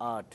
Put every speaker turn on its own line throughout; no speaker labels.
8,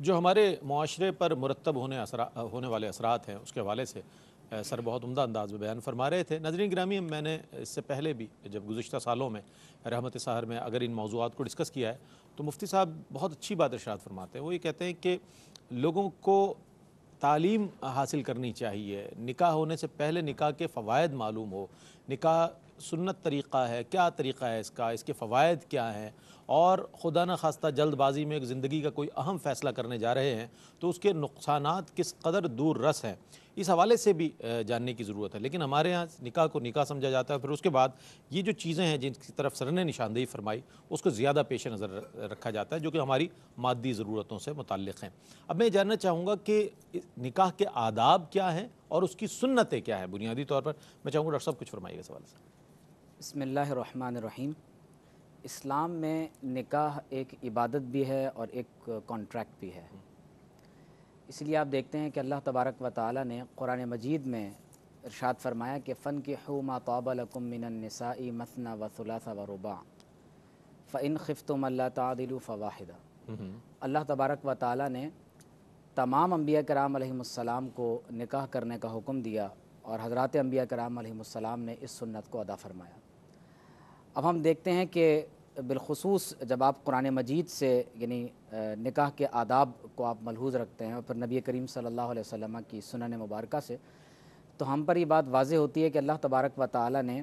جو ہمارے معاشرے پر مرتب ہونے والے اثرات ہیں اس کے حوالے سے سر بہت عمدہ انداز میں بیان فرما رہے تھے۔ ناظرین گرامی، میں نے اس سے پہلے بھی جب گزشتہ سالوں میں رحمت سحر میں اگر ان موضوعات کو ڈسکس کیا ہے تو مفتی صاحب بہت اچھی بات ارشاد فرماتے ہیں۔ وہ یہ کہتے ہیں کہ لوگوں کو تعلیم حاصل کرنی چاہیے، نکاح ہونے سے پہلے نکاح کے فوائد معلوم ہو، نکاح سنت طریقہ ہے، کیا طریقہ ہے اس کا، اس کے فوائد کیا ہیں، اور خدا نہ خواستہ جلد بازی میں ایک زندگی کا کوئی اہم فیصلہ کرنے جا رہے ہیں تو اس کے نقصانات کس قدر دور رس ہیں، اس حوالے سے بھی جاننے کی ضرورت ہے۔ لیکن ہمارے ہاں نکاح کو نکاح سمجھا جاتا ہے، پھر اس کے بعد یہ جو چیزیں ہیں جن کی طرف سر نے نشاندہی فرمائی اس کو زیادہ پیش نظر رکھا جاتا ہے جو کہ ہماری مادی ضرورتوں سے متعلق ہیں۔ اب میں جاننا چاہوں گا کہ نکاح کے آداب کیا ہیں اور اس کی سنتیں کیا ہیں بنیادی طور پر۔ میں چاہوں گا ڈاکٹر صاحب کچھ فرمائیے گا اس حوالے سے۔
بسم اللہ الرحمن الرحیم۔ اسلام میں نکاح ایک عبادت بھی ہے اور ایک کانٹریکٹ بھی ہے، اس لیے آپ دیکھتے ہیں کہ اللہ تبارک و تعالی نے قرآن مجید میں ارشاد فرمایا کہ فَانكِحُوا مَا طَابَ لَكُم مِّنَ النِّسَاءِ مَثْنَىٰ وَثُلَاثَ وَرُبَاعَ فَإِنْ خِفْتُمْ أَلَّا تَعْدِلُوا فَوَاحِدَةً۔ اللہ تبارک و تعالی نے تمام انبیاء کرام علیہم السلام کو نکاح کرنے کا حکم دیا اور حضرات انبیاء کرام علیہم السلام نے اس سنت کو ادا فرمایا۔ اب ہم دیکھتے ہیں کہ بالخصوص جب آپ قرآن مجید سے یعنی نکاح کے آداب کو آپ ملحوظ رکھتے ہیں اور پھر نبی کریم صلی اللہ علیہ وسلم کی سنن مبارکہ سے، تو ہم پر یہ بات واضح ہوتی ہے کہ اللہ تبارک و تعالی نے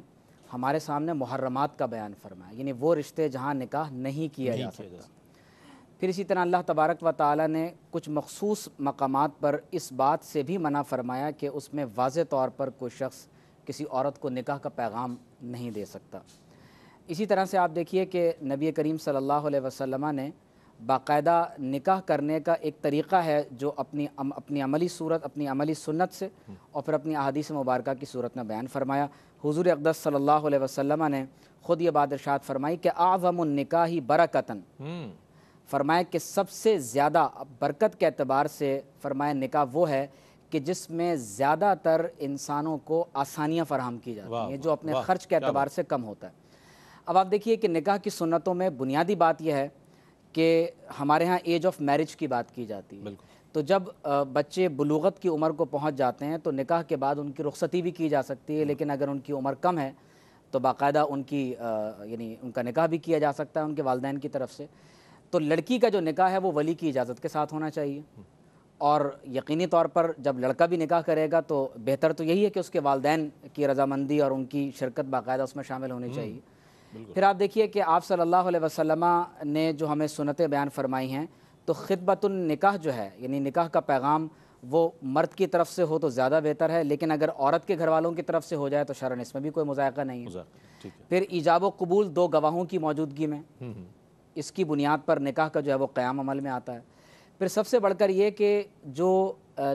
ہمارے سامنے محرمات کا بیان فرمایا، یعنی وہ رشتے جہاں نکاح نہیں کیا جا سکتا۔ پھر اسی طرح اللہ تبارک و تعالی نے کچھ مخصوص مقامات پر اس بات سے بھی منع فرمایا کہ اس میں واضح طور پر کوئی شخص کسی عورت کو نکاح کا پیغام نہیں دے سکتا۔ اسی طرح سے آپ دیکھیے کہ نبی کریم صلی اللہ علیہ وسلم نے باقاعدہ نکاح کرنے کا ایک طریقہ ہے جو اپنی عملی صورت، اپنی عملی سنت سے اور پھر اپنی احادیث مبارکہ کی صورت میں بیان فرمایا۔ حضور اقدس صلی اللہ علیہ وسلم نے خود یہ بات ارشاد فرمائی کہ اعظم النکاح برکتاً، فرمایا کہ سب سے زیادہ برکت کے اعتبار سے فرمایا نکاح وہ ہے کہ جس میں زیادہ تر انسانوں کو آسانیاں فراہم کی جاتی ہیں، جو اپنے خرچ کے اعتبار سے کم ہوتا ہے۔ اب آپ دیکھیے کہ نکاح کی سنتوں میں بنیادی بات یہ ہے کہ ہمارے ہاں ایج آف میرج کی بات کی جاتی ہے، تو جب بچے بلوغت کی عمر کو پہنچ جاتے ہیں تو نکاح کے بعد ان کی رخصتی بھی کی جا سکتی ہے، لیکن اگر ان کی عمر کم ہے تو باقاعدہ ان کی یعنی ان کا نکاح بھی کیا جا سکتا ہے ان کے والدین کی طرف سے۔ تو لڑکی کا جو نکاح ہے وہ ولی کی اجازت کے ساتھ ہونا چاہیے، اور یقینی طور پر جب لڑکا بھی نکاح کرے گا تو بہتر تو یہی ہے کہ اس کے والدین کی رضامندی اور ان کی شرکت باقاعدہ اس میں شامل ہونی چاہیے۔ پھر آپ دیکھیے کہ آپ صلی اللہ علیہ وسلم نے جو ہمیں سنتیں بیان فرمائی ہیں، تو خطبۃ النکاح جو ہے یعنی نکاح کا پیغام وہ مرد کی طرف سے ہو تو زیادہ بہتر ہے، لیکن اگر عورت کے گھر والوں کی طرف سے ہو جائے تو شرعاً اس میں بھی کوئی مذائقہ نہیں ہے۔ پھر ایجاب و قبول دو گواہوں کی موجودگی میں، اس کی بنیاد پر نکاح کا جو ہے وہ قیام عمل میں آتا ہے۔ پھر سب سے بڑھ کر یہ کہ جو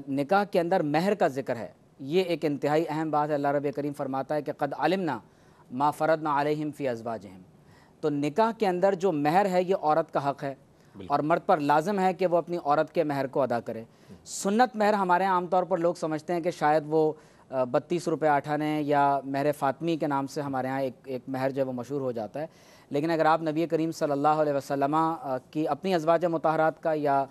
نکاح کے اندر مہر کا ذکر ہے، یہ ایک انتہائی اہم بات ہے۔ اللہ رب کریم فرماتا ہے کہ قد علمنا ما فرضنا علیہم فی ازواجہم، تو نکاح کے اندر جو مہر ہے یہ عورت کا حق ہے اور مرد پر لازم ہے کہ وہ اپنی عورت کے مہر کو ادا کرے۔ سنت مہر ہمارے عام طور پر لوگ سمجھتے ہیں کہ شاید وہ 32 روپے آٹھانے یا مہر فاطمی کے نام سے ہمارے ہاں ایک مہر جو ہے وہ مشہور ہو جاتا ہے، لیکن اگر آپ نبی کریم صلی اللہ علیہ وسلم کی اپنی ازواج مطہرات کا یا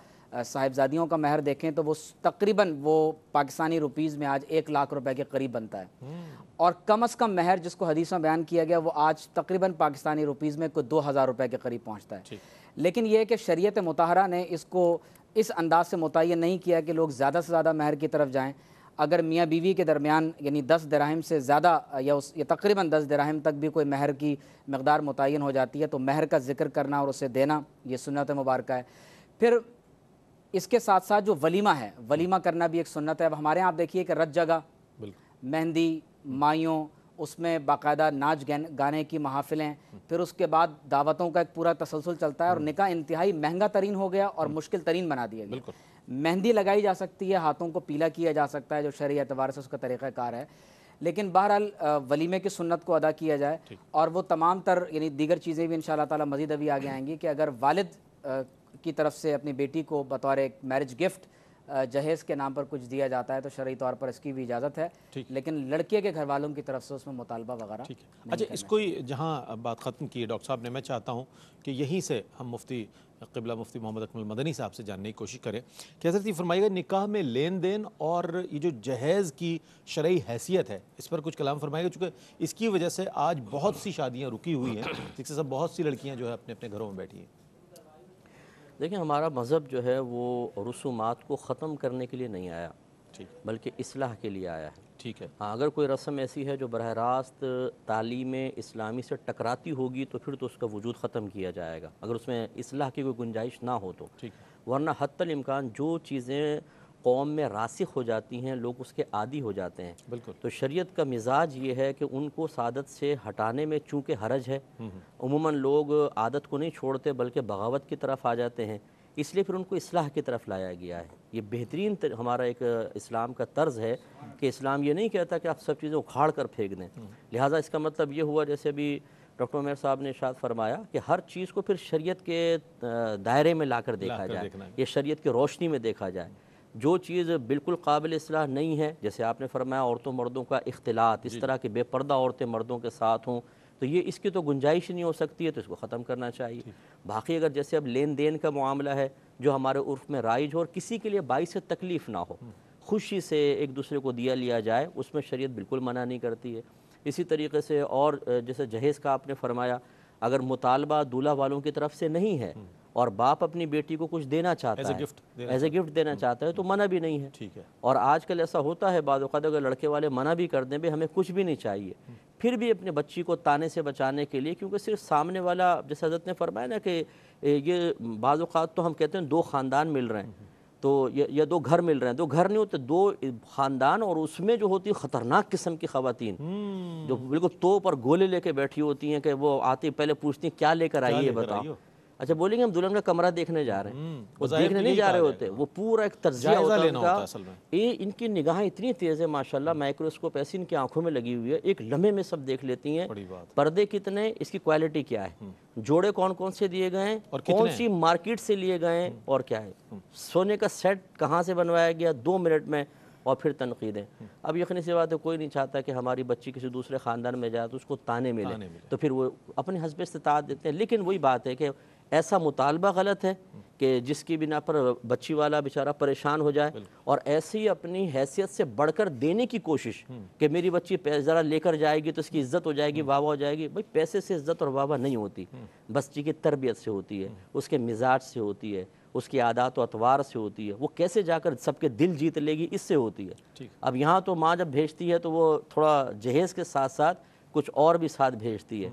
صاحبزادیوں کا مہر دیکھیں تو وہ تقریباً وہ پاکستانی روپیز میں آج 1 لاکھ روپے کے قریب بنتا ہے، اور کم از کم مہر جس کو حدیث میں بیان کیا گیا وہ آج تقریباً پاکستانی روپیز میں کوئی 2000 روپے کے قریب پہنچتا ہے۔ لیکن یہ ہے کہ شریعت مطہرہ نے اس کو اس انداز سے متعین نہیں کیا کہ لوگ زیادہ سے زیادہ مہر کی طرف جائیں۔ اگر میاں بیوی کے درمیان یعنی 10 دراہم سے زیادہ یا تقریباً 10 دراہم تک بھی کوئی مہر کی مقدار متعین ہو جاتی ہے تو مہر کا ذکر کرنا اور اسے دینا یہ سنت مبارکہ ہے۔ پھر اس کے ساتھ ساتھ جو ولیمہ ہے، ولیمہ کرنا بھی ایک سنت ہے۔ اب ہمارے یہاں آپ دیکھیے کہ رت جگہ، مہندی، مائیوں، اس میں باقاعدہ ناچ گانے کی محافلیں، پھر اس کے بعد دعوتوں کا ایک پورا تسلسل چلتا ہے، اور نکاح انتہائی مہنگا ترین ہو گیا اور مشکل ترین بنا دیا گیا۔ مہندی لگائی جا سکتی ہے، ہاتھوں کو پیلا کیا جا سکتا ہے جو شرعی اعتبار سے اس کا طریقہ کار ہے، لیکن بہرحال ولیمے کی سنت کو ادا کیا جائے، اور وہ تمام تر یعنی دیگر چیزیں بھی انشاءاللہ تعالی مزید ابھی آگے آئیں گی کہ اگر والد کی طرف سے اپنی بیٹی کو بطور ایک میرج گفٹ جہیز کے نام پر کچھ دیا جاتا ہے تو شرعی طور پر اس کی بھی اجازت ہے، لیکن لڑکے کے گھر والوں کی طرف سے اس میں مطالبہ وغیرہ
ٹھیک ہے۔ اچھا، اس کو جہاں بات ختم کی ہے ڈاکٹر صاحب نے، میں چاہتا ہوں کہ یہیں سے ہم مفتی قبلہ مفتی محمد اکمل مدنی صاحب سے جاننے کی کوشش کریں کہ حضرت یہ فرمائیے گا نکاح میں لین دین اور یہ جو جہیز کی شرعی حیثیت ہے اس پر کچھ کلام فرمائے گا، چونکہ اس کی وجہ سے آج بہت سی شادیاں رکی ہوئی ہیں، جس سے بہت سی لڑکیاں جو ہے اپنے اپنے گھروں میں بیٹھی ہیں۔
دیکھیں، ہمارا مذہب جو ہے وہ رسومات کو ختم کرنے کے لیے نہیں آیا، بلکہ اصلاح کے لیے آیا ہے۔
ٹھیک ہے۔
ہاں، اگر کوئی رسم ایسی ہے جو براہ راست تعلیم اسلامی سے ٹکراتی ہوگی تو پھر تو اس کا وجود ختم کیا جائے گا، اگر اس میں اصلاح کی کوئی گنجائش نہ ہو تو۔ ورنہ حتی الامکان جو چیزیں قوم میں راسخ ہو جاتی ہیں لوگ اس کے عادی ہو جاتے ہیں۔
بالکل۔
تو شریعت کا مزاج یہ ہے کہ ان کو سعادت سے ہٹانے میں چونکہ حرج ہے، عموماً لوگ عادت کو نہیں چھوڑتے بلکہ بغاوت کی طرف آ جاتے ہیں، اس لیے پھر ان کو اصلاح کی طرف لایا گیا ہے۔ یہ بہترین ہمارا ایک اسلام کا طرز ہے کہ اسلام یہ نہیں کہتا کہ آپ سب چیزیں اکھاڑ کر پھینک دیں، لہٰذا اس کا مطلب یہ ہوا جیسے ابھی ڈاکٹر عمیر صاحب نے ارشاد فرمایا کہ ہر چیز کو پھر شریعت کے دائرے میں لا کر دیکھا جائے، یہ شریعت کی روشنی میں دیکھا جائے۔ جو چیز بالکل قابل اصلاح نہیں ہے، جیسے آپ نے فرمایا عورتوں مردوں کا اختلاط، اس طرح کے بے پردہ عورتیں مردوں کے ساتھ ہوں، تو یہ اس کی تو گنجائش ہی نہیں ہو سکتی ہے، تو اس کو ختم کرنا چاہیے۔ باقی اگر جیسے اب لین دین کا معاملہ ہے جو ہمارے عرف میں رائج ہو اور کسی کے لیے باعث تکلیف نہ ہو، خوشی سے ایک دوسرے کو دیا لیا جائے، اس میں شریعت بالکل منع نہیں کرتی ہے۔ اسی طریقے سے اور جیسے جہیز کا آپ نے فرمایا، اگر مطالبہ دولہا والوں کی طرف سے نہیں ہے اور باپ اپنی بیٹی کو کچھ دینا چاہتا ہے، ایز اے گفٹ دینا چاہتا ہے، تو منع بھی نہیں ہے۔ اور آج کل ایسا ہوتا ہے بعض اوقات اگر لڑکے والے منع بھی کر دیں بھی ہمیں کچھ بھی نہیں چاہیے، پھر بھی اپنے بچی کو تانے سے بچانے کے لیے، کیونکہ صرف سامنے والا جیسے حضرت نے فرمایا نا کہ یہ بعض اوقات تو ہم کہتے ہیں دو خاندان مل رہے ہیں تو یا دو گھر مل رہے ہیں، دو گھر نہیں ہوتے، دو خاندان، اور اس میں جو ہوتی خطرناک قسم کی خواتین جو بالکل توپ اور گولے لے کے بیٹھی ہوتی ہیں کہ وہ آتی پہلے پوچھتی ہیں کیا لے کر آئیے یہ بتاؤ۔ اچھا بولیں گے ہم دلہن کا کمرہ دیکھنے جا رہے ہیں، وہ دیکھنے نہیں جا رہے ہوتے، وہ پورا ایک تجزیہ ہوتا ہے ان کا۔ ان کی نگاہیں اتنی تیز ہے ماشاءاللہ، مائکروسکوپ ایسی ان کی آنکھوں میں لگی ہوئی ہے، ایک لمحے میں سب دیکھ لیتی ہیں پردے کتنے، اس کی کوالٹی کیا ہے، جوڑے کون کون سے دیے گئے ہیں، کون سی مارکیٹ سے لیے گئے ہیں، اور کیا ہے سونے کا سیٹ کہاں سے بنوایا گیا 2 منٹ میں، اور پھر تنقیدیں۔ اب یقینی سی بات ہے کوئی نہیں چاہتا کہ ہماری بچی کسی دوسرے خاندان میں جائے تو اس کو تانے ملے، تو پھر وہ اپنے حسب استطاعت دیتے ہیں۔ لیکن وہی بات ہے کہ ایسا مطالبہ غلط ہے کہ جس کی بنا پر بچی والا بیچارہ پریشان ہو جائے، اور ایسی اپنی حیثیت سے بڑھ کر دینے کی کوشش کہ میری بچی ذرا لے کر جائے گی تو اس کی عزت ہو جائے گی، واہ واہ ہو جائے گی۔ بھائی پیسے سے عزت اور واہ واہ نہیں ہوتی، بچی کی تربیت سے ہوتی ہے، اس کے مزاج سے ہوتی ہے، اس کی عادات و اطوار سے ہوتی ہے، وہ کیسے جا کر سب کے دل جیت لے گی، اس سے ہوتی ہے۔ اب یہاں تو ماں جب بھیجتی ہے تو وہ تھوڑا جہیز کے ساتھ ساتھ کچھ اور بھی ساتھ بھیجتی ہے،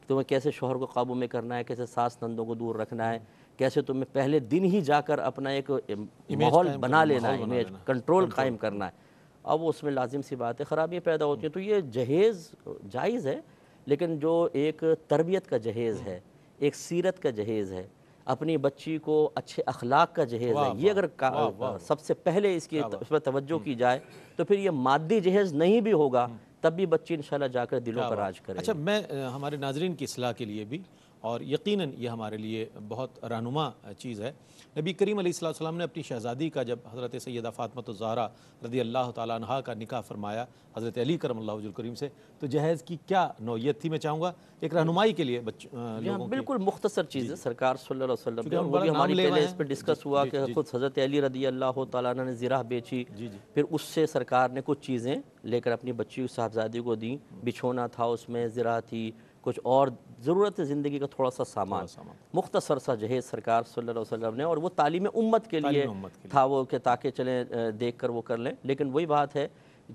تمہیں کیسے شوہر کو قابو میں کرنا ہے، کیسے ساس نندوں کو دور رکھنا ہے، کیسے تمہیں پہلے دن ہی جا کر اپنا ایک ماحول بنا لینا ہے، امیج کنٹرول قائم کرنا ہے۔ اب اس میں لازم سی بات ہے خرابیاں پیدا ہوتی ہیں۔ تو یہ جہیز جائز ہے، لیکن جو ایک تربیت کا جہیز ہے، ایک سیرت کا جہیز ہے، اپنی بچی کو اچھے اخلاق کا جہیز ہے، یہ اگر سب سے پہلے اس پر توجہ کی جائے تو پھر یہ مادی جہیز نہیں بھی ہوگا تب بھی بچی انشاءاللہ جا کر دلوں پر راج کرے۔
اچھا، میں ہمارے ناظرین کی اصلاح کے لیے بھی، اور یقیناً یہ ہمارے لیے بہت رہنما چیز ہے، نبی کریم علیہ السلام نے اپنی شہزادی کا جب حضرت سیدہ فاطمہ الزہرا رضی اللہ تعالیٰ عنہا کا نکاح فرمایا حضرت علی کرم اللہ وجہ الکریم سے، تو جہیز کی کیا نوعیت تھی میں چاہوں گا ایک رہنمائی کے لیے لوگوں کی۔
بالکل مختصر چیز ہے، سرکار صلی اللہ علیہ وسلم نے، وہ بھی ہماری پہلے اس پہ ڈسکس ہوا کہ خود حضرت علی رضی اللہ تعالیٰ عنہ نے زرہ بیچی، پھر اس سے سرکار نے کچھ چیزیں لے کر اپنی بچی صاحبزادی کو دیں، بچھونا تھا اس میں، زرہ تھی، کچھ اور ضرورت زندگی کا تھوڑا سا سامان، مختصر سا جہیز سرکار صلی اللہ علیہ وسلم نے، اور وہ تعلیم امت کے لیے تھا وہ کہ تاکہ چلیں دیکھ کر وہ کر لیں۔ لیکن وہی بات ہے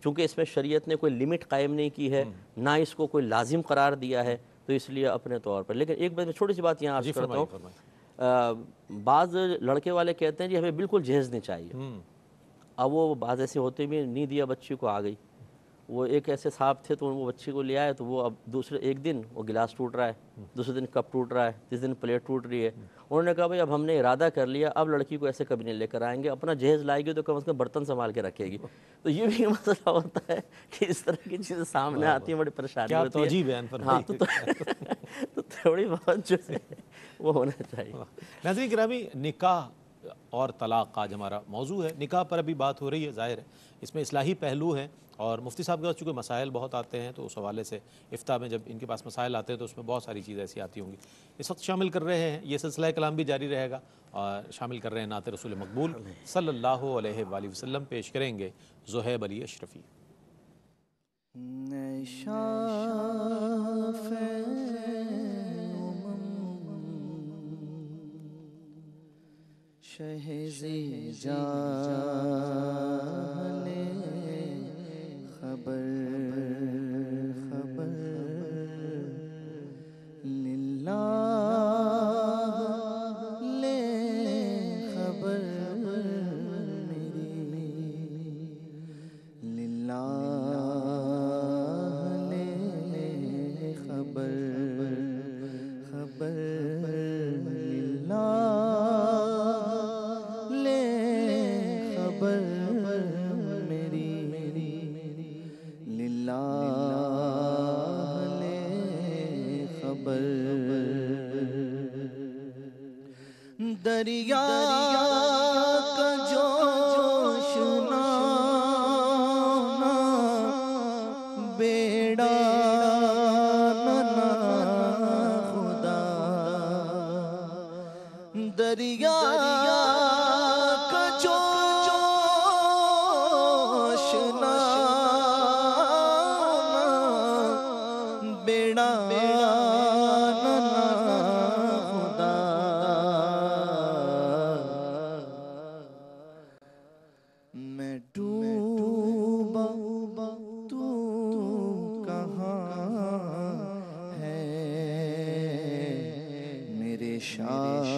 چونکہ اس میں شریعت نے کوئی لمٹ قائم نہیں کی ہے، نہ اس کو کوئی لازم قرار دیا ہے، تو اس لیے اپنے طور پر۔ لیکن ایک بات میں چھوٹی سی بات یہاں عرض کرتا ہوں، بعض لڑکے والے کہتے ہیں جی ہمیں بالکل جہیز نہیں چاہیے، اب وہ بعض ایسے ہوتے بھی نہیں دیا بچی کو آ گئی۔ وہ ایک ایسے صاحب تھے تو وہ بچی کو لے آئے تو وہ اب دوسرے ایک دن وہ گلاس ٹوٹ رہا ہے، دوسرے دن کپ ٹوٹ رہا ہے، تیسرے دن پلیٹ ٹوٹ رہی ہے۔ انہوں نے کہا بھائی اب ہم نے ارادہ کر لیا، اب لڑکی کو ایسے کبھی نہیں لے کر آئیں گے، اپنا جہیز لائے گی تو کم از کم برتن سنبھال کے رکھے گی۔ تو یہ بھی مسئلہ ہوتا ہے کہ اس طرح کی چیزیں سامنے آتی ہیں، بڑی پریشانی ہوتی ہے۔ ہاں تو تھوڑی بہت جو ہے وہ ہونا چاہیے۔
ناظرین گرامی، نکاح اور طلاق آج ہمارا موضوع ہے۔ نکاح پر ابھی بات ہو رہی ہے، ظاہر ہے اس میں اصلاحی پہلو ہیں، اور مفتی صاحب کے پاس چونکہ مسائل بہت آتے ہیں تو اس حوالے سے افتاء میں جب ان کے پاس مسائل آتے ہیں تو اس میں بہت ساری چیزیں ایسی آتی ہوں گی۔ اس وقت شامل کر رہے ہیں، یہ سلسلہ کلام بھی جاری رہے گا، اور شامل کر رہے ہیں نعت رسول مقبول صلی اللہ علیہ وآلہ وسلم، پیش کریں گے زہیب علی اشرفی۔
شہزی جاہل خبر خبر للہ لے خبر میری للہ لے خبر خبر للہ خبر میری للہ لے خبر دریا کا جوش نہ بیڑا نہ خدا دریا کا جوش نہ بیڑا خدا میں ڈوبا تو کہاں ہے میرے شاہ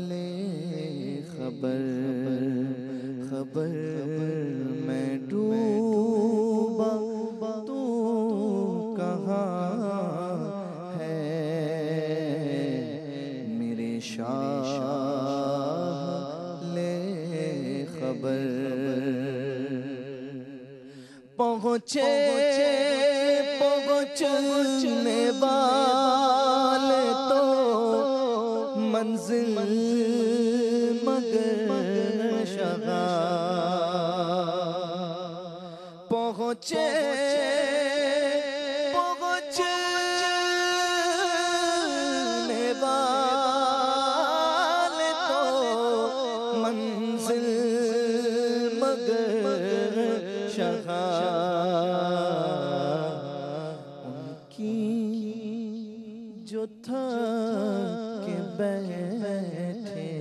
لے خبر خبر میں ڈوبا تو کہاں ہے میرے شاہ لے خبر پہنچنے والے تو منزل مگر شغا پہنچنے والے تو منزل مگر شغا ان کی جو تھا کہ بیٹھے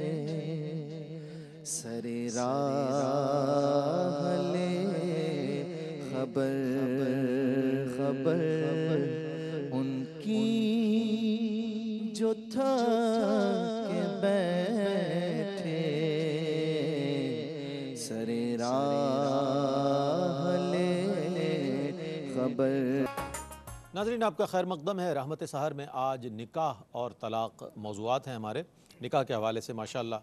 سرے راہ لے خبر خبر ان کی جو تھا کہ بیٹھے سرے راہ لے خبر۔
ناظرین آپ کا خیر مقدم ہے رحمت سحر میں۔ آج نکاح اور طلاق موضوعات ہیں ہمارے۔ نکاح کے حوالے سے ماشاءاللہ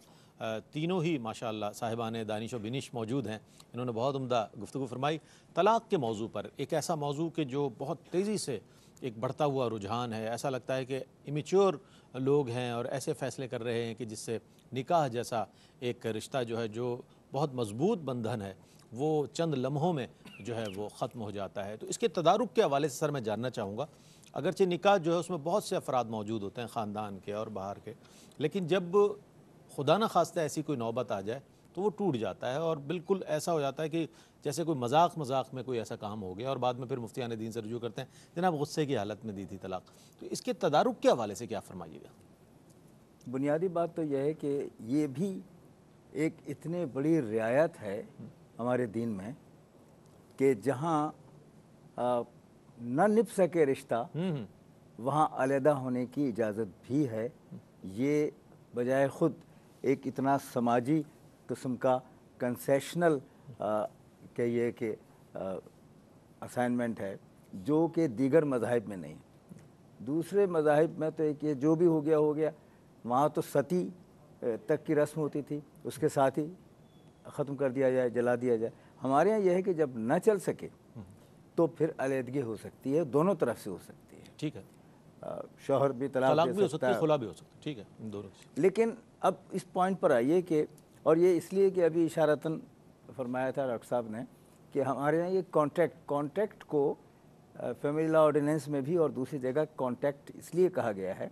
تینوں ہی ماشاءاللہ صاحبان دانش و بینش موجود ہیں، انہوں نے بہت عمدہ گفتگو فرمائی۔ طلاق کے موضوع پر ایک ایسا موضوع کہ جو بہت تیزی سے ایک بڑھتا ہوا رجحان ہے، ایسا لگتا ہے کہ امیچور لوگ ہیں اور ایسے فیصلے کر رہے ہیں کہ جس سے نکاح جیسا ایک رشتہ جو ہے، جو بہت مضبوط بندھن ہے، وہ چند لمحوں میں جو ہے وہ ختم ہو جاتا ہے۔ تو اس کے تدارک کے حوالے سے سر میں جاننا چاہوں گا، اگرچہ نکاح جو ہے اس میں بہت سے افراد موجود ہوتے ہیں، خاندان کے اور باہر کے، لیکن جب خدا نہ خواستہ ایسی کوئی نوبت آ جائے تو وہ ٹوٹ جاتا ہے، اور بالکل ایسا ہو جاتا ہے کہ جیسے کوئی مذاق میں کوئی ایسا کام ہو گیا، اور بعد میں پھر مفتیان دین سے رجوع کرتے ہیں جناب غصے کی حالت میں دی تھی طلاق۔ تو اس کے تدارک کے حوالے سے کیا فرمائیے گا؟
بنیادی بات تو یہ ہے کہ یہ بھی ایک اتنی بڑی رعایت ہے ہمارے دین میں کہ جہاں نہ نبھ سکے رشتہ وہاں علیحدہ ہونے کی اجازت بھی ہے۔ یہ بجائے خود ایک اتنا سماجی قسم کا کنسیشنل کہیے کہ اسائنمنٹ ہے جو کہ دیگر مذاہب میں نہیں۔ دوسرے مذاہب میں تو ایک یہ جو بھی ہو گیا وہاں تو ستی تک کی رسم ہوتی تھی، اس کے ساتھ ہی ختم کر دیا جائے، جلا دیا جائے۔ ہمارے ہاں یہ ہے کہ جب نہ چل سکے تو پھر علیحدگی ہو سکتی ہے، دونوں طرف سے ہو سکتی ہے۔
ٹھیک ہے،
شوہر بھی طلاق
بھی
دے
ہو
سکتا
سکتی ہے،
ہے،
خلا بھی ہو سکتا ہے، ٹھیک ہے، ان دونوں کی۔
لیکن اب اس پوائنٹ پر آئیے کہ، اور یہ اس لیے کہ ابھی اشارتاً فرمایا تھا ڈاکٹر صاحب نے کہ ہمارے یہاں یہ کانٹیکٹ کو فیملی لا آرڈیننس میں بھی اور دوسری جگہ کانٹیکٹ اس لیے کہا گیا ہے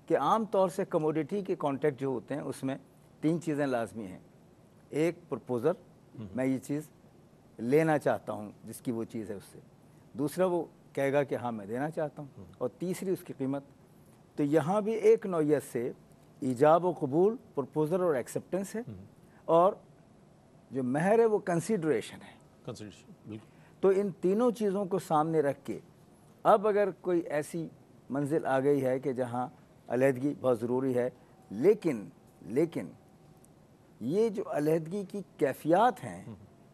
کہ عام طور سے کموڈیٹی کے کانٹیکٹ جو ہوتے ہیں اس میں 3 چیزیں لازمی ہیں. ایک پرپوزر، میں یہ چیز لینا چاہتا ہوں جس کی وہ چیز ہے اس سے. دوسرا وہ کہے گا کہ ہاں میں دینا چاہتا ہوں. اور تیسری اس کی قیمت. تو یہاں بھی ایک نوعیت سے ایجاب و قبول، پرپوزر اور ایکسیپٹنس ہے، اور جو مہر ہے وہ کنسیڈریشن ہے.
بالکل.
تو ان تینوں چیزوں کو سامنے رکھ کے اب اگر کوئی ایسی منزل آ گئی ہے کہ جہاں علیحدگی بہت ضروری ہے، لیکن یہ جو علیحدگی کی کیفیات ہیں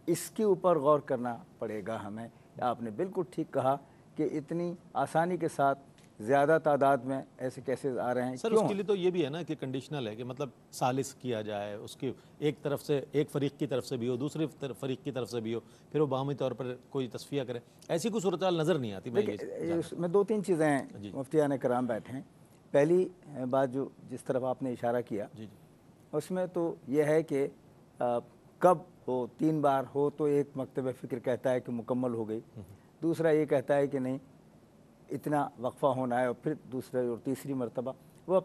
اس کے اوپر غور کرنا پڑے گا ہمیں. آپ نے بالکل ٹھیک کہا کہ اتنی آسانی کے ساتھ زیادہ تعداد میں ایسے کیسز آ رہے ہیں.
سر اس کے لیے تو یہ بھی ہے نا کہ کنڈیشنل ہے کہ مطلب ثالث کیا جائے، اس کی ایک طرف سے، ایک فریق کی طرف سے بھی ہو، دوسرے فریق کی طرف سے بھی ہو، پھر وہ باہمی طور پر کوئی تصفیہ کرے. ایسی کوئی صورتحال نظر نہیں آتی.
میں 2-3 چیزیں ہیں، مفتیان کرام بیٹھے ہیں. پہلی بات جو جس طرف آپ نے اشارہ کیا اس میں تو یہ ہے کہ کب ہو، 3 بار ہو تو ایک مکتب فکر کہتا ہے کہ مکمل ہو گئی، دوسرا یہ کہتا ہے کہ نہیں اتنا وقفہ ہونا ہے، اور پھر دوسرا اور تیسری مرتبہ وہ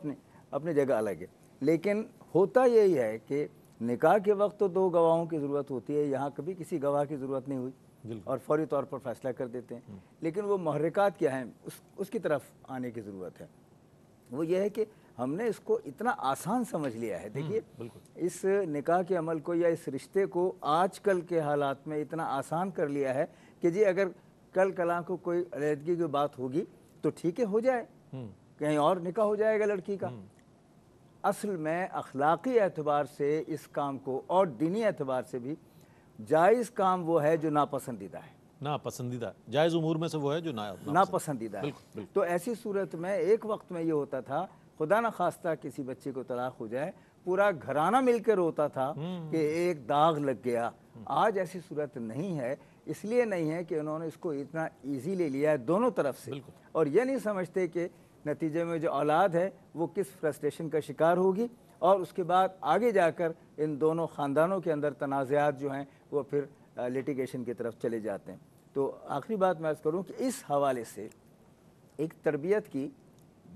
اپنی جگہ الگ ہے. لیکن ہوتا یہی ہے کہ نکاح کے وقت تو 2 گواہوں کی ضرورت ہوتی ہے، یہاں کبھی کسی گواہ کی ضرورت نہیں ہوئی اور فوری طور پر فیصلہ کر دیتے ہیں. لیکن وہ محرکات کیا ہیں اس کی طرف آنے کی ضرورت ہے. وہ یہ ہے کہ ہم نے اس کو اتنا آسان سمجھ لیا ہے. دیکھیے اس نکاح کے عمل کو یا اس رشتے کو آج کل کے حالات میں اتنا آسان کر لیا ہے کہ جی اگر کل کلاں کو کوئی علیحدگی کی بات ہوگی تو ٹھیک ہے ہو جائے، کہیں اور نکاح ہو جائے گا لڑکی کا. اصل میں اخلاقی اعتبار سے اس کام کو اور دینی اعتبار سے بھی جائز کام وہ ہے جو ناپسندیدہ ہے.
ناپسندیدہ جائز امور میں سے وہ ہے جو
ناپسندیدہ ہے. تو ایسی صورت میں ایک وقت میں یہ ہوتا تھا خدا نخواستہ کسی بچے کو طلاق ہو جائے پورا گھرانہ مل کے روتا تھا کہ ایک داغ لگ گیا. آج ایسی صورت نہیں ہے. اس لیے نہیں ہے کہ انہوں نے اس کو اتنا ایزی لے لیا ہے دونوں طرف سے، اور یہ نہیں سمجھتے کہ نتیجے میں جو اولاد ہے وہ کس فرسٹریشن کا شکار ہوگی، اور اس کے بعد آگے جا کر ان دونوں خاندانوں کے اندر تنازعات جو ہیں وہ پھر لیٹیگیشن کی طرف چلے جاتے ہیں. تو آخری بات میں عرض کروں کہ اس حوالے سے ایک تربیت کی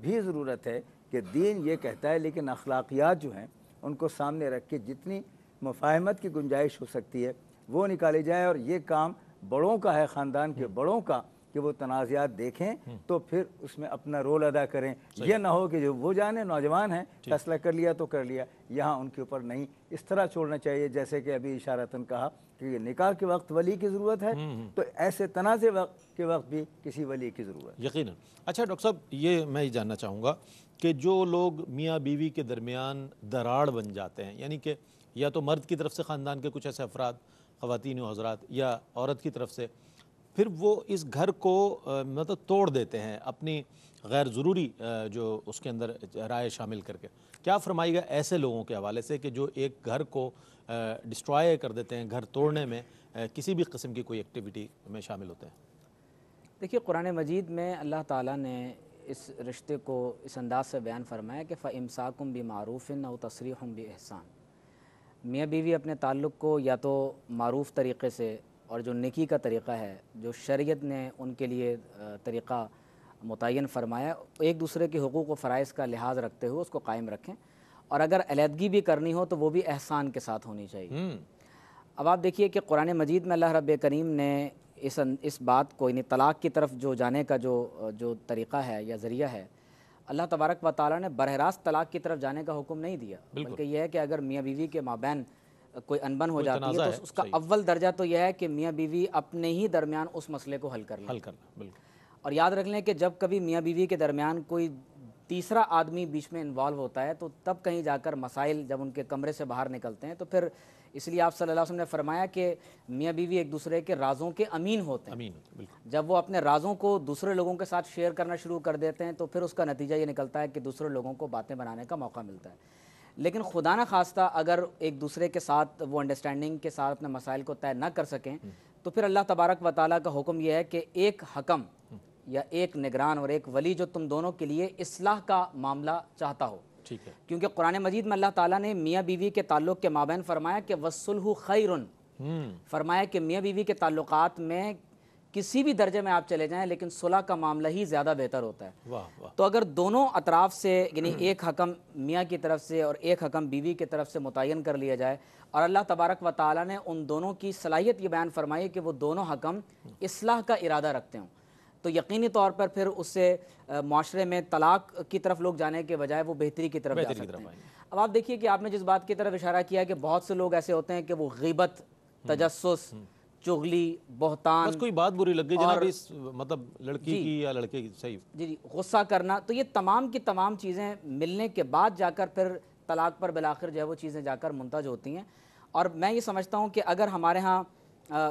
بھی ضرورت ہے کہ دین یہ کہتا ہے، لیکن اخلاقیات جو ہیں ان کو سامنے رکھ کے جتنی مفاہمت کی گنجائش ہو سکتی ہے وہ نکالے جائے. اور یہ کام بڑوں کا ہے، خاندان کے بڑوں کا، کہ وہ تنازعات دیکھیں تو پھر اس میں اپنا رول ادا کریں. یہ نہ ہو کہ جو وہ جانے نوجوان ہیں فیصلہ کر لیا تو کر لیا، یہاں ان کے اوپر نہیں، اس طرح چھوڑنا چاہیے جیسے کہ ابھی اشارتاً کہا کہ نکاح کے وقت ولی کی ضرورت ہے تو ایسے تنازع کے وقت بھی کسی ولی کی ضرورت ہے.
یقیناً. اچھا ڈاکٹر صاحب یہ میں جاننا چاہوں گا کہ جو لوگ میاں بیوی کے درمیان دراڑ بن جاتے ہیں، یعنی کہ یا تو مرد کی طرف سے خاندان کے کچھ ایسے افراد، خواتین و حضرات، یا عورت کی طرف سے، پھر وہ اس گھر کو مطلب توڑ دیتے ہیں اپنی غیر ضروری جو اس کے اندر رائے شامل کر کے. کیا فرمائے گا ایسے لوگوں کے حوالے سے کہ جو ایک گھر کو ڈسٹرائے کر دیتے ہیں، گھر توڑنے میں کسی بھی قسم کی کوئی ایکٹیویٹی میں شامل ہوتے ہیں؟
دیکھیے قرآن مجید میں اللہ تعالیٰ نے اس رشتے کو اس انداز سے بیان فرمایا کہ فَإِمْسَاكُمْ بِمَعْرُوفٍ أَوْ تَصْرِيحٌ بِإِحْسَان. میاں بیوی اپنے تعلق کو یا تو معروف طریقے سے، اور جو نیکی کا طریقہ ہے جو شریعت نے ان کے لیے طریقہ متعین فرمایا، ایک دوسرے کے حقوق و فرائض کا لحاظ رکھتے ہوئے اس کو قائم رکھیں. اور اگر علیحدگی بھی کرنی ہو تو وہ بھی احسان کے ساتھ ہونی چاہیے. اب آپ دیکھیے کہ قرآن مجید میں اللہ رب کریم نے اس بات کو، یعنی طلاق کی طرف جو جانے کا جو طریقہ ہے یا ذریعہ ہے، اللہ تبارک و تعالیٰ نے براہ راست طلاق کی طرف جانے کا حکم نہیں دیا، بلکہ یہ ہے کہ اگر میاں بیوی کے مابین کوئی انبن ہو جاتی ہے تو اس کا اول درجہ تو یہ ہے کہ میاں بیوی اپنے ہی درمیان اس مسئلے کو حل کر لیں. اور یاد رکھ لیں کہ جب کبھی میاں بیوی کے درمیان کوئی تیسرا آدمی بیچ میں انوالو ہوتا ہے تو تب کہیں جا کر مسائل جب ان کے کمرے سے باہر نکلتے ہیں. تو پھر اس لیے آپ صلی اللہ علیہ وسلم نے فرمایا کہ میاں بیوی ایک دوسرے کے رازوں کے امین ہوتے ہیں. جب وہ اپنے رازوں کو دوسرے لوگوں کے ساتھ شیئر کرنا شروع کر دیتے ہیں تو پھر اس کا نتیجہ یہ نکلتا ہے کہ دوسرے لوگوں کو باتیں بنانے کا موقع ملتا ہے. لیکن خدا نہ خواستہ اگر ایک دوسرے کے ساتھ وہ انڈرسٹینڈنگ کے ساتھ اپنے مسائل کو طے نہ کر سکیں تو پھر اللہ تبارک و تعالیٰ کا حکم یہ ہے کہ ایک حکم یا ایک نگران اور ایک ولی جو تم دونوں کے لیے اصلاح کا معاملہ چاہتا ہو
ٹھیک ہے.
کیونکہ قرآن مجید میں اللہ تعالیٰ نے میاں بیوی کے تعلق کے مابین فرمایا کہ وَالصُّلْحُ خَيْرٌ، فرمایا کہ میاں بیوی کے تعلقات میں کسی بھی درجے میں آپ چلے جائیں لیکن صلح کا معاملہ ہی زیادہ بہتر ہوتا ہے.
واہ واہ.
تو اگر دونوں اطراف سے یعنی ایک حکم میاں کی طرف سے اور ایک حکم بیوی کی طرف سے متعین کر لیا جائے، اور اللہ تبارک و تعالیٰ نے ان دونوں کی صلاحیت یہ بیان فرمائی کہ وہ دونوں حکم اصلاح کا ارادہ رکھتے ہوں، تو یقینی طور پر پھر اس سے معاشرے میں طلاق کی طرف لوگ جانے کے بجائے وہ بہتری کی طرف جا سکتے ہیں. اب آپ دیکھیے کہ آپ نے جس بات کی طرف اشارہ کیا کہ بہت سے لوگ ایسے ہوتے ہیں کہ وہ غیبت، تجسس، چغلی، بہتان،
بس کوئی بات بری لگ گئی جناب اس مطلب لڑکی کی یا لڑکے کی، صحیح
جی غصہ کرنا، تو یہ تمام کی تمام چیزیں ملنے کے بعد جا کر پھر طلاق پر بالآخر جو ہے وہ چیزیں جا کر منتج ہوتی ہیں. اور میں یہ سمجھتا ہوں کہ اگر ہمارے ہاں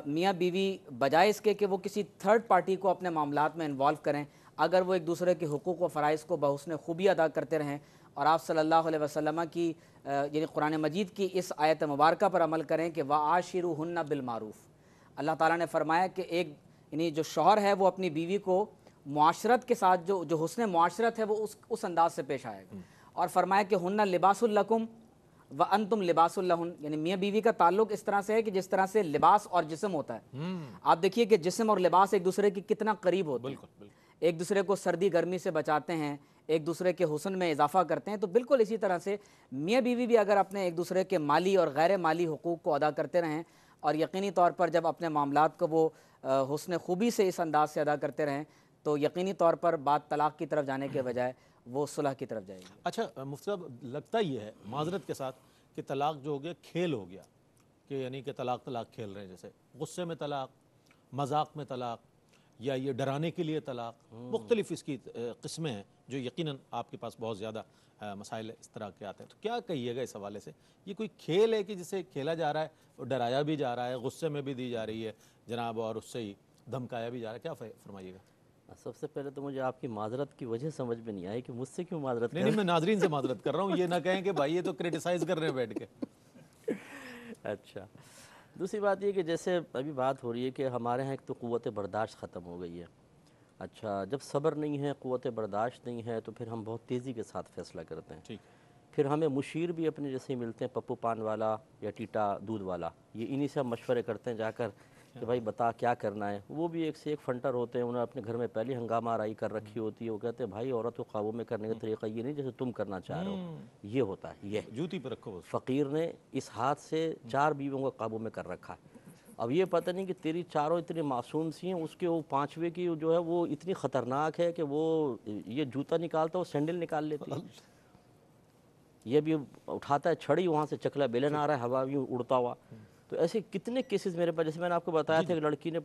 میاں بیوی بجائے اس کے کہ وہ کسی تھرڈ پارٹی کو اپنے معاملات میں انوالو کریں، اگر وہ ایک دوسرے کے حقوق و فرائض کو بحسن خوبی ادا کرتے رہیں اور آپ صلی اللہ علیہ وسلم کی یعنی قرآن مجید کی اس آیت مبارکہ پر عمل کریں کہ وَعَاشِرُوهُنَّ بِالْمَعْرُوفِ، اللہ تعالیٰ نے فرمایا کہ ایک یعنی جو شوہر ہے وہ اپنی بیوی کو معاشرت کے ساتھ جو حسن معاشرت ہے وہ اس انداز سے پیش آئے گا، اور فرمایا کہ ہن لباس لکم وانتم لباس لہن، یعنی میاں بیوی کا تعلق اس طرح سے ہے کہ جس طرح سے لباس اور جسم ہوتا ہے. آپ دیکھیے کہ جسم اور لباس ایک دوسرے کی کتنا قریب ہوتے ہیں، ایک دوسرے کو سردی گرمی سے بچاتے ہیں، ایک دوسرے کے حسن میں اضافہ کرتے ہیں. تو بالکل اسی طرح سے میاں بیوی بھی اگر اپنے ایک دوسرے کے مالی اور غیر مالی حقوق کو ادا کرتے رہیں اور یقینی طور پر جب اپنے معاملات کو وہ حسن خوبی سے اس انداز سے ادا کرتے رہیں تو یقینی طور پر بات طلاق کی طرف جانے کے بجائے وہ صلح کی طرف جائے گی.
اچھا مفتی صاحب، لگتا یہ ہے معذرت کے ساتھ کہ طلاق جو ہو گیا کھیل ہو گیا، کہ یعنی کہ طلاق کھیل رہے ہیں، جیسے غصے میں طلاق، مذاق میں طلاق، یا یہ ڈرانے کے لیے طلاق، مختلف اس کی قسمیں ہیں جو یقیناً آپ کے پاس بہت زیادہ مسائل اس طرح کے آتے ہیں. تو کیا کہیے گا اس حوالے سے؟ یہ کوئی کھیل ہے کہ جسے کھیلا جا رہا ہے اور ڈرایا بھی جا رہا ہے، غصے میں بھی دی جا رہی ہے جناب، اور اس سے ہی دھمکایا بھی جا رہا ہے؟ کیا فرمائیے گا؟
سب سے پہلے تو مجھے آپ کی معذرت کی وجہ سمجھ میں نہیں آئی کہ مجھ سے کیوں معذرت
نہیں، میں ناظرین سے معذرت کر رہا ہوں، یہ نہ کہیں کہ بھائی یہ تو کرٹیسائز کر رہے ہیں بیٹھ کے.
اچھا، دوسری بات یہ کہ جیسے ابھی بات ہو رہی ہے کہ ہمارے ہاں ایک تو قوت برداشت ختم ہو گئی ہے. اچھا، جب صبر نہیں ہے، قوت برداشت نہیں ہے، تو پھر ہم بہت تیزی کے ساتھ فیصلہ کرتے ہیں.
ٹھیک.
پھر ہمیں مشیر بھی اپنے جیسے ہی ملتے ہیں، پپو پان والا یا ٹیٹا دودھ والا، یہ انہی سے ہم مشورے کرتے ہیں جا کر کہ بھائی بتا کیا کرنا ہے. وہ بھی ایک سے ایک فنٹر ہوتے ہیں، انہوں نے اپنے گھر میں پہلی ہنگامہ آرائی کر رکھی ہوتی ہے. وہ کہتے ہیں بھائی عورت کو قابو میں کرنے کا طریقہ یہ نہیں جیسے تم کرنا چاہ رہے ہو، یہ ہوتا ہے. یہ
جوتی پر رکھو.
فقیر نے اس ہاتھ سے 4 بیویوں کو قابو میں کر رکھا ہے. اب یہ پتہ نہیں کہ تیری چاروں اتنی معصوم سی ہیں، اس کے وہ 5ویں کی جو ہے وہ اتنی خطرناک ہے کہ وہ یہ جوتا نکالتا وہ سینڈل نکال لیتی ہے. یہ بھی اٹھاتا ہے چھڑی، وہاں سے چکلا بیلن آ رہا ہے ہوا بھی اڑتا ہوا. تو ایسے کتنے کیسز میرے پاس، جیسے میں نے آپ کو بتایا تھا کہ لڑکی نے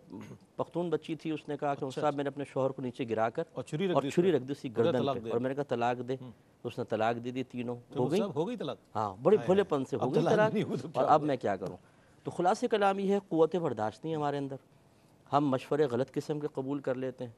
پختون بچی تھی، اس نے کہا کہ صاحب میں نے اپنے شوہر کو نیچے گرا کر اور چھری رکھ دی اسی گردن پہ، اور میں نے کہا طلاق دے. اس نے طلاق دے دی، تینوں ہو گئی طلاق. ہاں، بڑے بھولے پن سے ہو گئی طلاق. اور اب میں کیا کروں؟ تو خلاصہ کلام یہ ہے، قوت برداشت نہیں ہمارے اندر. ہم مشورے غلط قسم کے قبول کر لیتے ہیں.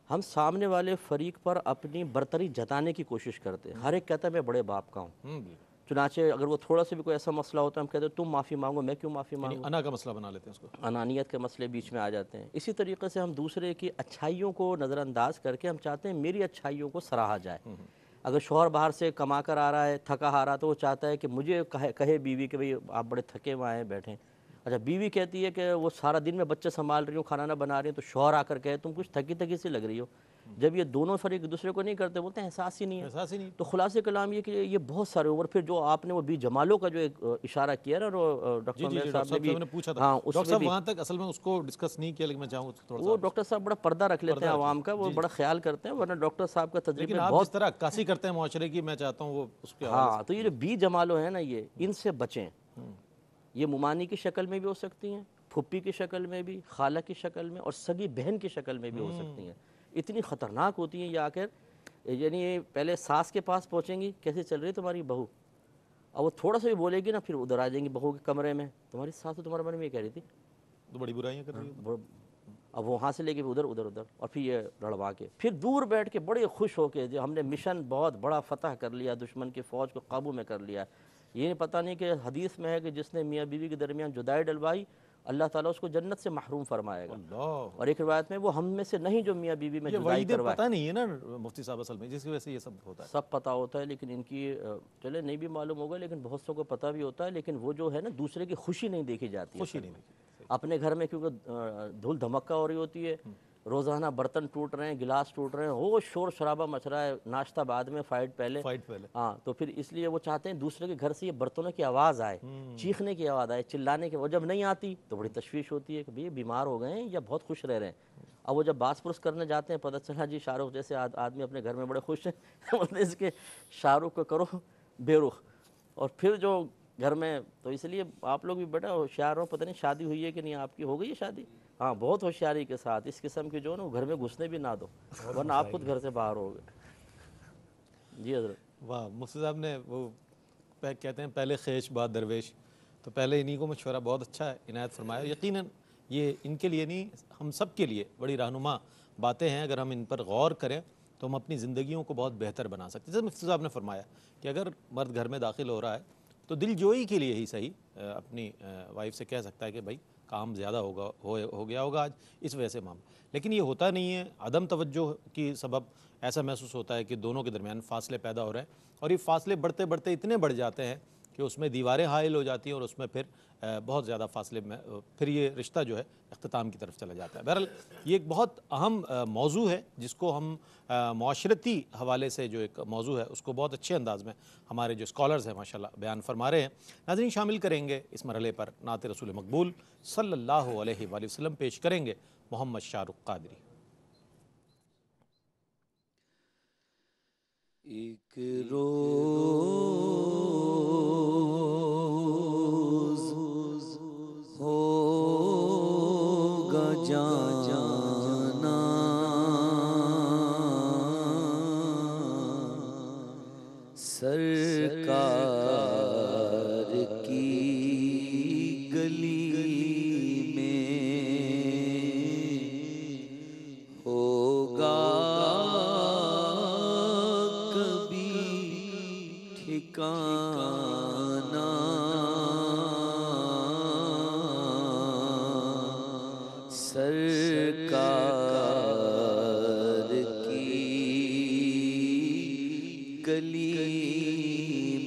ہم سامنے والے فریق پر اپنی برتری جتانے کی کوشش کرتے ہیں. ہر ایک کہتا ہے میں بڑے باپ کا ہوں. چنانچہ اگر وہ تھوڑا سا بھی کوئی ایسا مسئلہ ہوتا ہے ہم کہتے ہیں تم معافی مانگو، میں کیوں معافی مانگوں؟
انا کا مسئلہ بنا لیتے ہیں اس کو.
انانیت کے مسئلے بیچ میں آ جاتے ہیں. اسی طریقے سے ہم دوسرے کی اچھائیوں کو نظر انداز کر کے ہم چاہتے ہیں میری اچھائیوں کو سراہا جائے. اگر شوہر باہر سے کما کر آ رہا ہے، تھکا ہارا، تو وہ چاہتا ہے کہ مجھے کہے بیوی کہ بھئی آپ بڑے تھکے ہوئے آئے ہیں، بیٹھیں. اچھا، بیوی کہتی ہے کہ وہ سارا دن میں بچے سنبھال رہی ہوں، کھانا نہ بنا رہی ہوں، تو شوہر آ کر کہے تم کچھ تھکی سی لگ رہی ہو. جب یہ دونوں فریق ایک دوسرے کو نہیں کرتے، بولتے ہیں احساس ہی نہیں ہے. تو خلاصہ کلام یہ کہ یہ بہت سارے اوور. پھر جو آپ نے وہ بی جمالوں کا جو ایک اشارہ کیا نا، ڈاکٹر عمیر صاحب نے بھی
پوچھا تھا.
ہاں،
ڈاکٹر صاحب وہاں تک اصل میں اس کو ڈسکس نہیں کیا، لیکن میں چاہوں تھوڑا سا.
وہ ڈاکٹر صاحب بڑا پردہ رکھ لیتے ہیں عوام کا، وہ بڑا خیال کرتے ہیں، ورنہ ڈاکٹر صاحب کا تجربہ
بہت اس طرح عکاسی کرتے ہیں معاشرے کی، میں چاہتا ہوں وہ اس کے.
ہاں، تو یہ جو بی جمالوں ہیں نا، یہ ان سے بچیں. یہ ممانی کی شکل میں بھی ہو سکتی ہیں، پھپھی کی شکل میں بھی، خالہ کی شکل میں، اور سگی بہن کی شکل میں بھی ہو سکتی ہیں. اتنی خطرناک ہوتی ہیں یہ آ کر. یعنی پہلے ساس کے پاس پہنچیں گی، کیسے چل رہی تمہاری بہو، اور وہ تھوڑا سا بھی بولے گی نا، پھر ادھر آ جائیں گی بہو کے کمرے میں، تمہاری ساس تو تمہارے بارے میں یہ کہہ رہی تھی،
تو بڑی برائیاں کر رہی ہے.
اب وہاں سے لے کے ادھر ادھر ادھر، اور پھر یہ لڑوا کے پھر دور بیٹھ کے بڑے خوش ہو کے جو ہم نے مشن بہت بڑا فتح کر لیا، دشمن کی فوج کو قابو میں کر لیا. یہ پتہ نہیں کہ حدیث میں ہے کہ جس نے میاں بیوی کے درمیان جدائی ڈلوائی اللہ تعالیٰ اس کو جنت سے محروم فرمائے گا۔
اللہ،
اور ایک روایت میں وہ ہم میں سے نہیں جو میاں بیوی میں
یہ
جدائی
وعید
کروائے۔
پتہ نہیں ہے نا مفتی صاحب اصل میں، جس کی وجہ سے یہ سب ہوتا ہے۔
سب پتہ ہوتا ہے لیکن ان کی چلے نہیں بھی معلوم ہوگا، لیکن بہت سو کو پتہ بھی ہوتا ہے، لیکن وہ جو ہے نا دوسرے کی خوشی نہیں دیکھی جاتی ہے۔
خوشی نہیں دیکھی۔
اپنے گھر میں کیونکہ دھول دھمکہ ہو رہی ہوتی ہے، روزانہ برتن ٹوٹ رہے ہیں، گلاس ٹوٹ رہے ہیں، وہ شور شرابہ مچ رہا ہے، ناشتہ بعد میں، فائٹ پہلے۔
فائٹ پہلے۔
ہاں، تو پھر اس لیے وہ چاہتے ہیں دوسرے کے گھر سے یہ برتنوں کی آواز آئے، چیخنے کی آواز آئے، چلانے کی۔ وہ جب نہیں آتی تو بڑی تشویش ہوتی ہے کہ یہ بیمار ہو گئے ہیں یا بہت خوش رہ رہے ہیں۔ اب وہ جب باس پرس کرنے جاتے ہیں، پتہ چلا جی شاہ رخ جیسے آدمی اپنے گھر میں بڑے خوش ہیں، مطلب اس کے شاہ رخ کو کرو بے رخ۔ اور پھر جو گھر میں، تو اس لیے آپ لوگ بھی بیٹا ہوشیار ہو، پتہ نہیں شادی ہوئی ہے کہ نہیں، آپ کی ہو گئی ہے شادی؟ ہاں، بہت ہوشیاری کے ساتھ اس قسم کی جو ہے نا گھر میں گھسنے بھی نہ دو، ورنہ آپ خود گھر سے باہر ہو گئے۔ جی حضرت۔
واہ، مفتی صاحب نے وہ کہتے ہیں پہلے خیش بعد درویش، تو پہلے انہی کو مشورہ بہت اچھا ہے عنایت فرمایا۔ یقیناً یہ ان کے لیے نہیں، ہم سب کے لیے بڑی رہنما باتیں ہیں۔ اگر ہم ان پر غور کریں تو ہم اپنی زندگیوں کو بہت بہتر بنا سکتے ہیں۔ جیسے مفتی صاحب نے فرمایا کہ اگر مرد گھر میں داخل ہو رہا ہے تو دل جوئی کے لیے ہی صحیح اپنی وائف سے کہہ سکتا ہے کہ بھائی کام زیادہ ہو گیا ہوگا آج، اس وجہ سے معاملہ۔ لیکن یہ ہوتا نہیں ہے، عدم توجہ کی سبب ایسا محسوس ہوتا ہے کہ دونوں کے درمیان فاصلے پیدا ہو رہے ہیں، اور یہ فاصلے بڑھتے بڑھتے اتنے بڑھ جاتے ہیں کہ اس میں دیواریں حائل ہو جاتی ہیں، اور اس میں پھر بہت زیادہ فاصلے میں پھر یہ رشتہ جو ہے اختتام کی طرف چلا جاتا ہے۔ بہرحال یہ ایک بہت اہم موضوع ہے جس کو ہم معاشرتی حوالے سے جو ایک موضوع ہے اس کو بہت اچھے انداز میں ہمارے جو اسکالرز ہیں ماشاءاللہ بیان فرما رہے ہیں۔ ناظرین، شامل کریں گے اس مرحلے پر نعت رسول مقبول صلی اللہ علیہ وآلہ وسلم، پیش کریں گے محمد شاہ رخ قادری۔
ایک روز ہوگا جانا سرکار کی گلی میں، ہوگا ٹھکانا سرکار کی گلی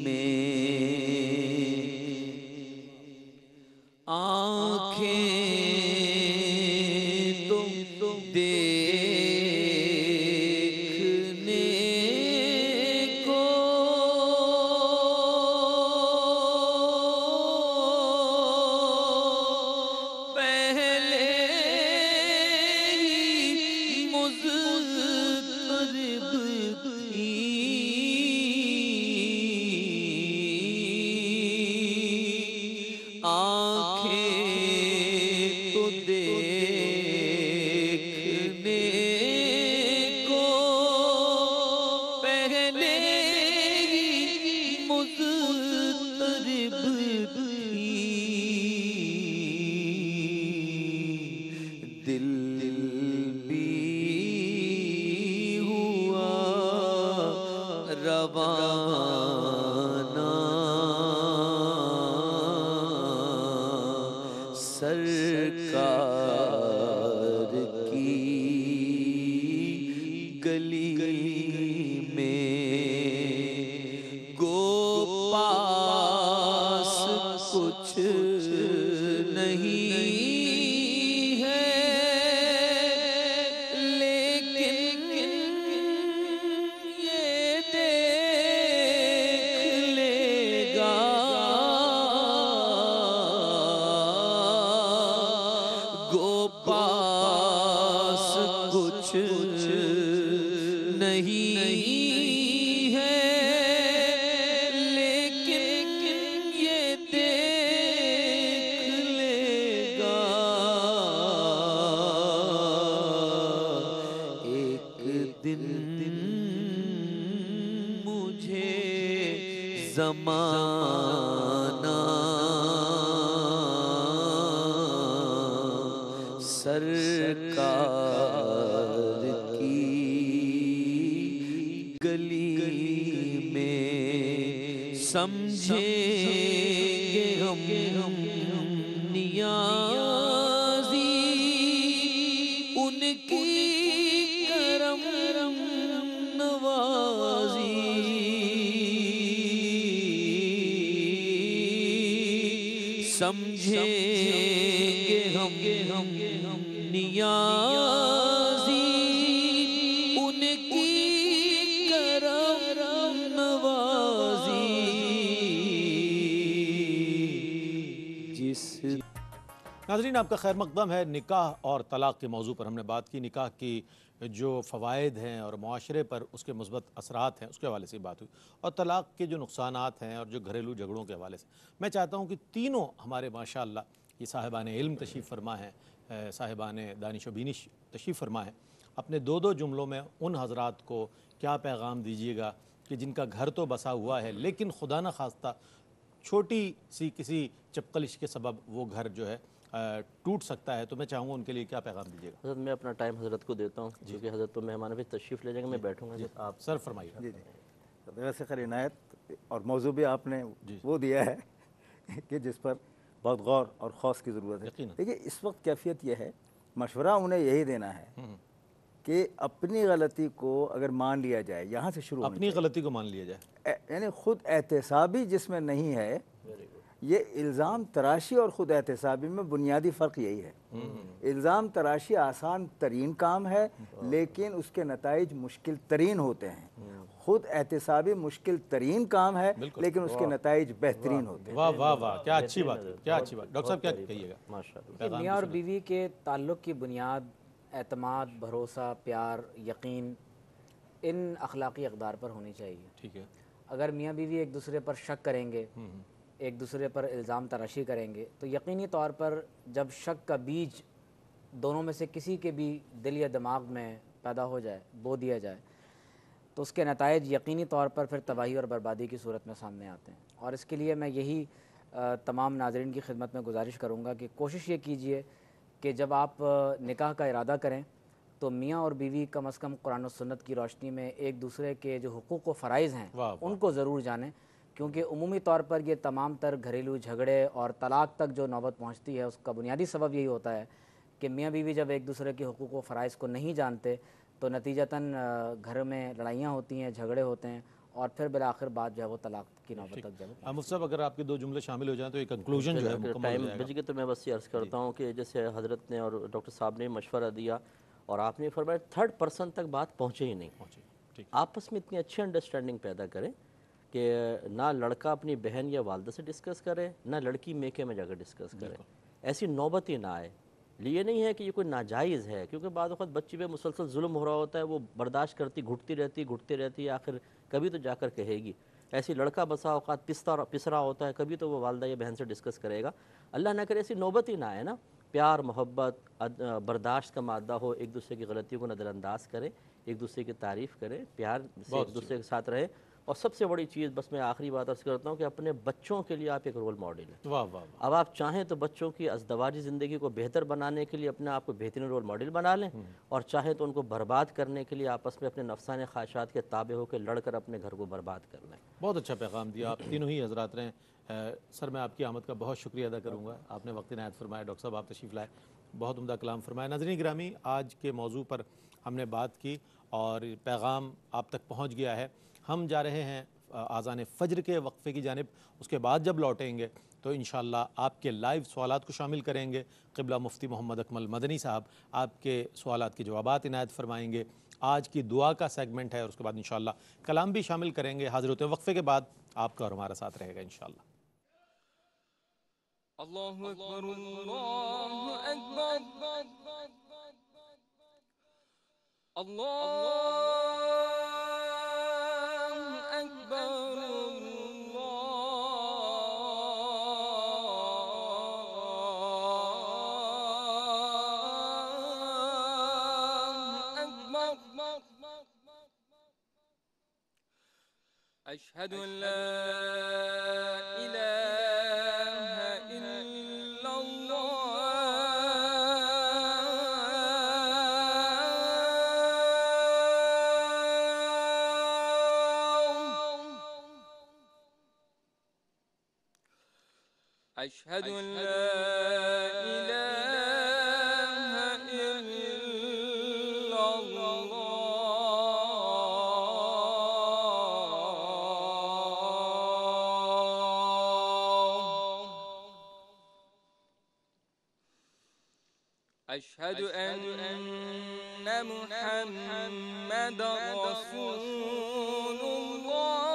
میں، آنکھیں تو دیکھنے کو پہلے ہی مضطرب تھیں، آنکھیں تو دیکھنے کو پہلے ہی مضطرب تھیں، دل بھی ہوا روانہ سرکار کی گلی میں، گو پاس کچھ نہیں ہے لیکن یہ دیکھ لے گا گو پاس کچھ نہیں ہے لیکن یہ دیکھ لے گا ایک دن مجھے زمانہ سرکار کی گلی میں سمجھیں گے ہم نیاز سمجھیں گے ہم نیازی ان کی کرم نوازی جس
ناظرین آپ کا خیر مقدم ہے۔ نکاح اور طلاق کے موضوع پر ہم نے بات کی، نکاح کی جو فوائد ہیں اور معاشرے پر اس کے مثبت اثرات ہیں اس کے حوالے سے بات ہوئی، اور طلاق کے جو نقصانات ہیں اور جو گھریلو جھگڑوں کے حوالے سے میں چاہتا ہوں کہ تینوں ہمارے ماشاءاللہ یہ صاحبان علم تشریف فرما ہیں، صاحبان دانش و بینش تشریف فرما ہیں، اپنے دو دو جملوں میں ان حضرات کو کیا پیغام دیجیے گا کہ جن کا گھر تو بسا ہوا ہے لیکن خدا نہ خواستہ چھوٹی سی کسی چپقلش کے سبب وہ گھر جو ہے ٹوٹ سکتا ہے، تو میں چاہوں گا ان کے لیے کیا پیغام دیجیے گا؟
حضرت میں اپنا ٹائم حضرت کو دیتا ہوں کیونکہ حضرت تو مہمان پہ تشریف لے جائیں گے، میں بیٹھوں گا جب آپ
سر فرمائیے گا۔
جی جی، ویسے خیر عنایت اور موضوع بھی آپ نے وہ دیا ہے کہ جس پر بہت غور اور خوص کی ضرورت ہے۔
یقیناً۔
دیکھیے اس وقت کیفیت یہ ہے، مشورہ انہیں یہی دینا ہے کہ اپنی غلطی کو اگر مان لیا جائے، یہاں سے شروع
اپنی غلطی کو مان لیا جائے،
یعنی خود احتسابی جس میں نہیں ہے، یہ الزام تراشی اور خود احتسابی میں بنیادی فرق یہی ہے۔ الزام تراشی آسان ترین کام ہے لیکن اس کے نتائج مشکل ترین ہوتے ہیں، خود احتسابی مشکل ترین کام ہے لیکن اس کے نتائج بہترین ہوتے ہیں۔
واہ واہ واہ، کیا اچھی بات ہے، کیا اچھی بات۔ ڈاکٹر صاحب کیا کہیے گا؟
ماشاءاللہ۔
کہ میاں اور بیوی کے تعلق کی بنیاد اعتماد، بھروسہ، پیار، یقین، ان اخلاقی اقدار پر ہونی چاہیے۔
ٹھیک ہے۔
اگر میاں بیوی ایک دوسرے پر شک کریں گے، ایک دوسرے پر الزام تراشی کریں گے، تو یقینی طور پر جب شک کا بیج دونوں میں سے کسی کے بھی دل یا دماغ میں پیدا ہو جائے، بو دیا جائے، تو اس کے نتائج یقینی طور پر پھر تباہی اور بربادی کی صورت میں سامنے آتے ہیں۔ اور اس کے لیے میں یہی تمام ناظرین کی خدمت میں گزارش کروں گا کہ کوشش یہ کیجئے کہ جب آپ نکاح کا ارادہ کریں تو میاں اور بیوی کم از کم قرآن و سنت کی روشنی میں ایک دوسرے کے جو حقوق و فرائض ہیں ان کو ضرور جانیں، کیونکہ عمومی طور پر یہ تمام تر گھریلو جھگڑے اور طلاق تک جو نوبت پہنچتی ہے اس کا بنیادی سبب یہی ہوتا ہے کہ میاں بیوی جب ایک دوسرے کے حقوق و فرائض کو نہیں جانتے تو نتیجتاً گھر میں لڑائیاں ہوتی ہیں، جھگڑے ہوتے ہیں، اور پھر بالآخر بعد جو ہے وہ طلاق کی نوبت تک جائے۔
مفتی صاحب اگر آپ کے دو جملے شامل ہو جائیں تو یہ کنکلوژن جو ہے مکمل
ٹائم
ہو جائے گا۔
بچ گیا تو میں بس یہ عرض کرتا ہوں کہ جیسے حضرت نے اور ڈاکٹر صاحب نے مشورہ دیا اور آپ نے فرمایا تھرڈ پرسن تک بات پہنچے ہی نہیں، آپس میں اتنی اچھی انڈرسٹینڈنگ پیدا کریں کہ نہ لڑکا اپنی بہن یا والدہ سے ڈسکس کرے، نہ لڑکی میکے میں جا کر ڈسکس کرے، ایسی نوبت ہی نہ آئے۔ یہ نہیں ہے کہ یہ کوئی ناجائز ہے، کیونکہ بعض وقت بچی پہ مسلسل ظلم ہو رہا ہوتا ہے، وہ برداشت کرتی گھٹتی رہتی ہے، آخر کبھی تو جا کر کہے گی۔ ایسی لڑکا بسا اوقات پسرا ہوتا ہے، کبھی تو وہ والدہ یا بہن سے ڈسکس کرے گا۔ اللہ نہ کرے ایسی نوبت ہی نہ آئے نا، پیار، محبت، برداشت کا مادہ ہو، ایک دوسرے کی غلطیوں کو نظر انداز کریں، ایک دوسرے کی تعریف کریں، پیار سے ایک دوسرے کے ساتھ رہیں، اور سب سے بڑی چیز بس میں آخری بات عرض کرتا ہوں کہ اپنے بچوں کے لیے آپ ایک رول ماڈل ہیں۔
واہ واہ۔
اب آپ چاہیں تو بچوں کی ازدواجی زندگی کو بہتر بنانے کے لیے اپنے آپ کو بہترین رول ماڈل بنا لیں، اور چاہیں تو ان کو برباد کرنے کے لیے آپس میں اپنے نفسانی خواہشات کے تابع ہو کے لڑ کر اپنے گھر کو برباد کر لیں۔
بہت اچھا پیغام دیا، آپ تینوں ہی حضرات رہیں۔ سر میں آپ کی آمد کا بہت شکریہ ادا کروں گا، آپ نے وقت عنایت فرمایا، ڈاکٹر صاحب آپ تشریف لائے، بہت عمدہ کلام فرمایا۔ ناظرین گرامی، آج کے موضوع پر ہم نے بات کی اور پیغام آپ تک پہنچ گیا ہے۔ ہم جا رہے ہیں آذان فجر کے وقفے کی جانب، اس کے بعد جب لوٹیں گے تو انشاءاللہ آپ کے لائیو سوالات کو شامل کریں گے۔ قبلہ مفتی محمد اکمل مدنی صاحب آپ کے سوالات کے جوابات عنایت فرمائیں گے۔ آج کی دعا کا سیگمنٹ ہے اور اس کے بعد انشاءاللہ کلام بھی شامل کریں گے۔ حاضر ہوتے ہیں وقفے کے بعد، آپ کا اور ہمارا ساتھ رہے گا انشاءاللہ۔
اللہ اکبر، اللہ اکبر، اللہ اکبر، اللہ اکبر۔ اشہد ان لا الہ الا اللہ، اشہد ان لا الہ الا اللہ۔ أشهد أن محمدا رسول الله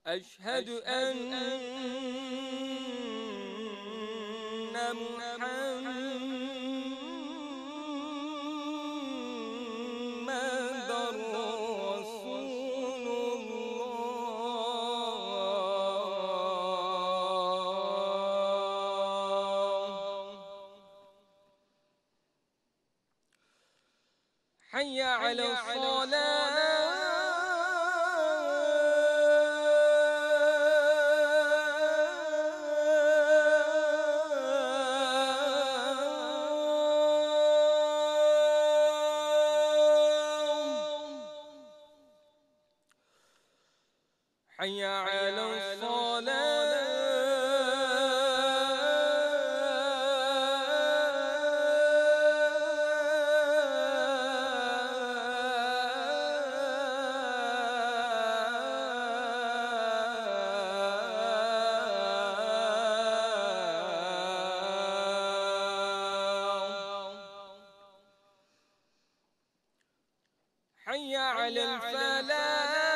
أشهد أن محمدا رسول الله حي على الصلاة حي على الصلاة حي على الفلاح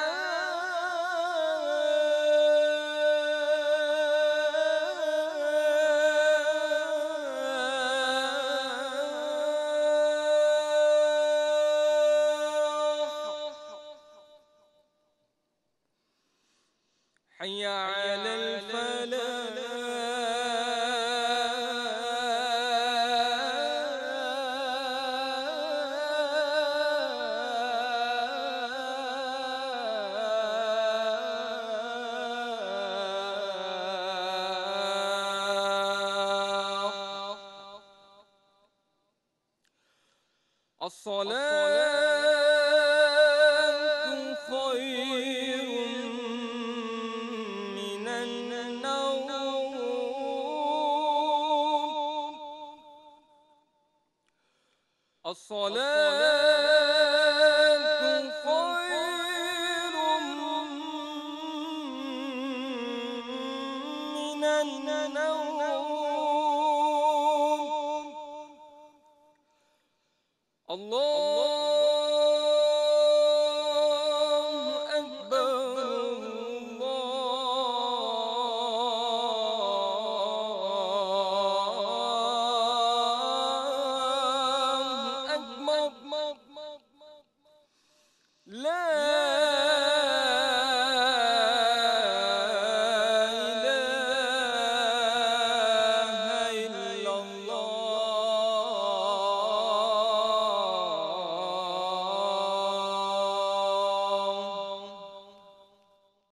حي على الفلاح الصلاة خير من النوم الصلاة خير من النوم الله